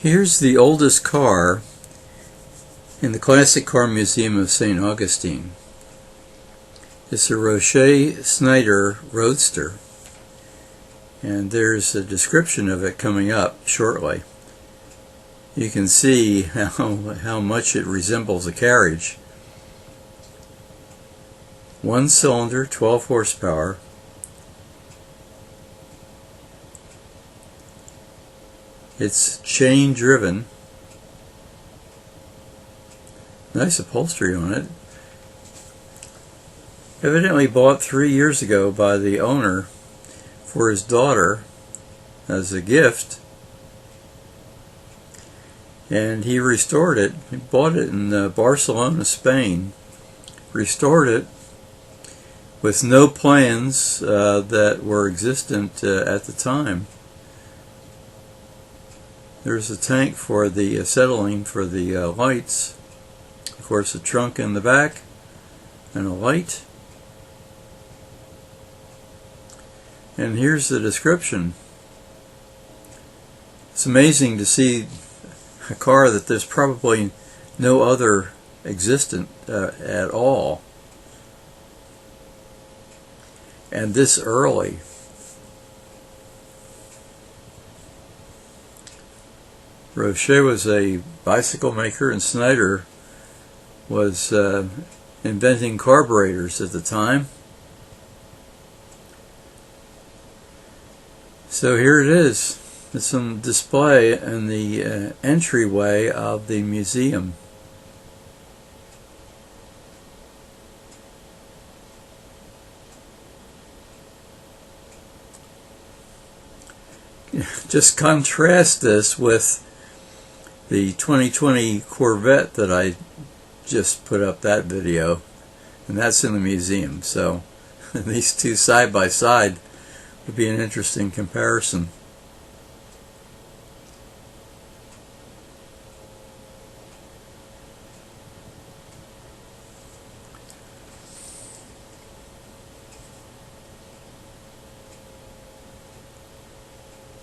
Here's the oldest car in the Classic Car Museum of St. Augustine. It's a Roche Snyder Roadster, and there's a description of it coming up shortly. You can see how much it resembles a carriage. 1 cylinder, 12 horsepower. It's chain driven. Nice upholstery on it. Evidently bought 3 years ago by the owner for his daughter as a gift, and he restored it. He bought it in Barcelona, Spain, restored it with no plans that were existent at the time. There's a tank for the acetylene for the lights, of course a trunk in the back and a light. And here's the description. It's amazing to see a car that there's probably no other existent at all, and this early. Roche was a bicycle maker, and Snyder was inventing carburetors at the time. So here it is. It's on display in the entryway of the museum. Just contrast this with the 2020 Corvette that I just put up that video, and that's in the museum. So these two side by side would be an interesting comparison.